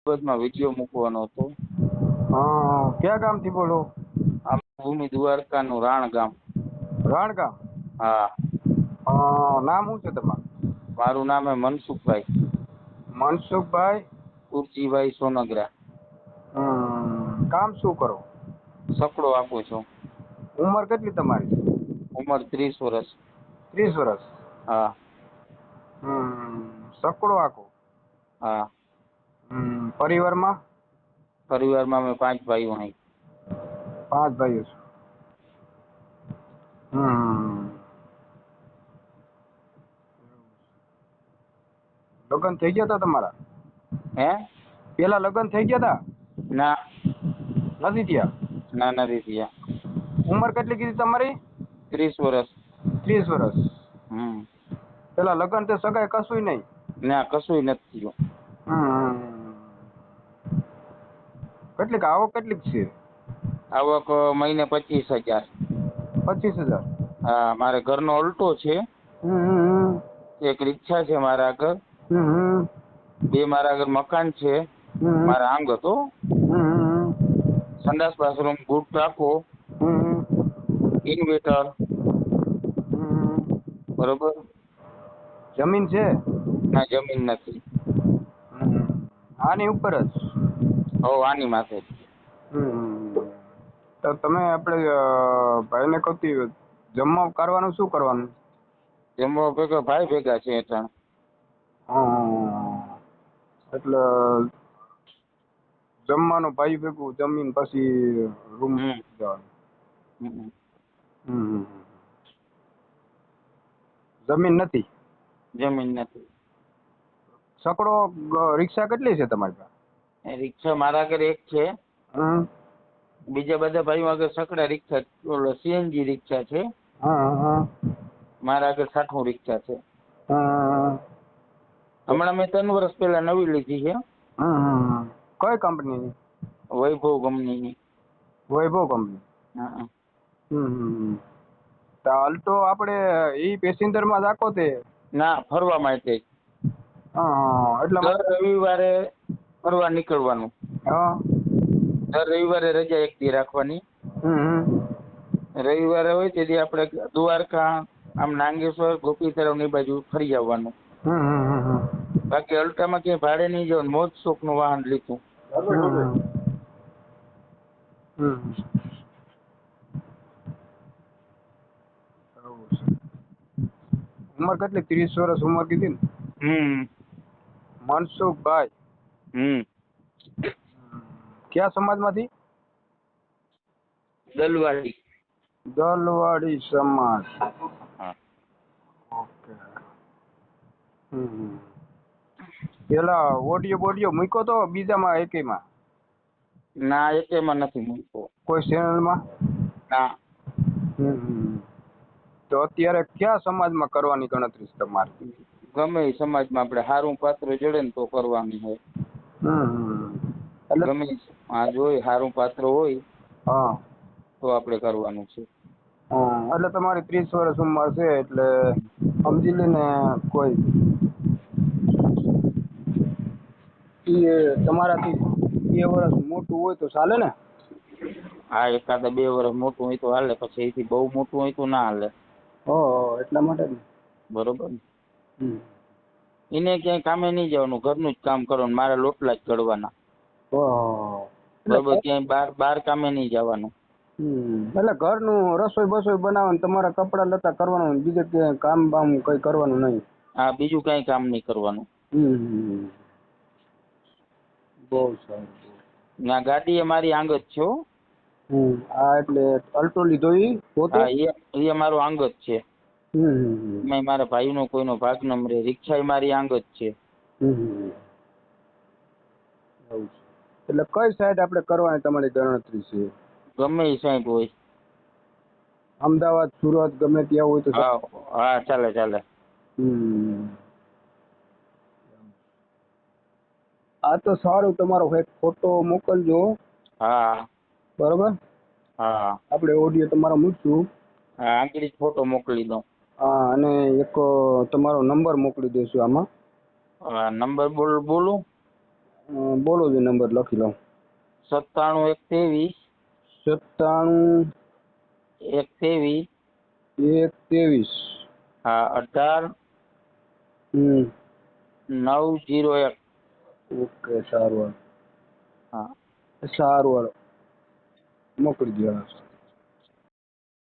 બાબતમાં વિડીયો મૂકવાનો હતો. ક્યાં ગામથી બોલો? આ ભૂમિ દ્વારકાનું રાણ ગામ. રાણગામ? હા. નામ શું છે તમારું? મારું નામ હે મનસુખભાઈ. મનસુખભાઈ ઉર્જીભાઈ સોનગરા. કામ શું કરો? સકડો આપું છું. ઉંમર કેટલી તમારી? ઉંમર 30 વર્ષ. 30 વર્ષ? હા. સકડો આખો? હા. પરિવારમાં? પરિવારમાં અમે 5 ભાઈઓ અહીં. 5 ભાઈઓ છો. લગ્ન થઈ ગયા હતા તમારા? હે? પેલા લગ્ન થઈ ગયા હતા? ના. નથી થયા? ના, નથી થયા. ઉંમર કેટલી કીધી તમારી? 30 વર્ષ. 30 વર્ષ. પેલા લગ્ન તે સગાઈ કશું નહીં? ના, કશું નથી થયું. કેટલીક આવક કેટલીક છે? આવક મહિને 25,000. 25,000? હા, મારે ઘરનો અલ્ટો છે. એક રિક્ષા છે મારા આગળ. 2 મારા આગળ મકાન છે. મારા આંગ હતો. સંડાસ બાથરૂમ, ગુડ ટાંકો, ઇન્વેટર. બરોબર. જમીન છે? ના, જમીન નથી. આની ઉપર જ? આની માથે. તો તમે આપણે ભાઈને કહતી જમવા કરવાનું શું કરવાનું? જમવા ભેગા ભાઈ ભેગા છે એટલે એટલે જમવાનું ભાઈ ભેગું જમીન પછી રૂમ જવાનું. જમીન નથી? જમીન નથી. સકડો રિક્ષા કેટલી છે તમારી પાસે? રિક્ષા મારા આગળ એક છે. બીજા બધા ભાઈઓ આગળ સકડા રિક્ષા, સીએનજી રિક્ષા છે. મારા આગળ 60 રિક્ષા છે. હમણાં મેં 3 વર્ષ પહેલા નવી લીધી છે. કઈ કંપનીની? વૈભવ કંપનીની. વૈભવ કંપની? તો અલ્ટો આપણે પેસેન્જર માં રાખો તે? ના, ફરવા માટે. એટલે દર રવિવારે ફરવા નીકળવાનું. દર રવિવારે રજા એક દી રાખવાની. રવિવારે હોય તેથી આપણે દ્વારકા, આમ નાગેશ્વર, ગોપી તળાવ ની બાજુ ફરી આવવાનું. બાકી અલ્ટામાં ક્યાંય ભાડે નહીં જવાનું. મોજ શોખ નું વાહન લીધું. ઉંમર કેટલી? 30 વર્ષ ઉંમર કીધી ને? મનસુખભાઈ. ક્યાં સમાજમાંથી? દલવાડી. દલવાડી સમાજ. ઓકે. પેલા ઓડિયો મૂક્યો તો બીજામાં એકેયમાં? ના, એકેયમાં નથી મૂક્યો. કોઈ ચેનલમાં? ના. તો અત્યારે કયા સમાજમાં કરવાની ગણતરી છે તમારી? ગમે એ સમાજમાં આપણે સારું પાત્ર જડે ને તો કરવાની હોય. ગમે જોઈ સારું પાત્ર હોય તો આપણે કરવાનું છે. એટલે તમારી 30 વર્ષ ઉંમર છે એટલે સમજી લે ને કોઈ તમારાથી 2 વર્ષ મોટું હોય તો ચાલે ને? હા, એકાદા 2 વર્ષ મોટું હોય તો હાલે, પછી એથી બહુ મોટું હોય તો ના હાલે. એટલા માટે ને. બરોબર. એને ક્યાંય કામે નહીં જવાનું, ઘરનું જ કામ કરવાનું. મારા લોટલા જ ઘડવાના. બરોબર. ક્યાંય બહાર કામે નહીં જવાનું. એટલે ઘરનું રસોઈ બસોઈ બનાવવાનું, તમારા કપડા લતા કરવાનું, બીજે ક્યાંય કામ બામ કઈ કરવાનું નહીં? હા, બીજું કઈ કામ નહીં કરવાનું. બહુ સારું. ના, ગાડી એ મારી આંગ જ છે. એટલે અલ્ટો લીધો ઈ પોતે? હા, એ મારો આંગ જ છે. મારા ભાઈનો કોઈનો ભાગ નંબરે. રિક્ષા મારી આંગ જ છે. એટલે કઈ સાઈડ આપણે કરવાની તમારી ગણતરી છે? ગમે એ સાઈડ હોય. અમદાવાદ, સુરત, ગમે ત્યાં હોય તો? હા, ચાલે ચાલે. આ તો સારું. તમારો એક ફોટો મોકલજો. હા. બરોબર. હા. આપણે ઓડિયો તમારો મૂકશું. હા, આંગળી ફોટો મોકલી દો. અને એક તમારો નંબર મોકલી દઈશું આમાં. નંબર બોલું? બોલો જે નંબર લખી લઉં. 97 97 1 1 23. હા 18 901. ઓકે સારું હા સારું હાલો મોકલી દો.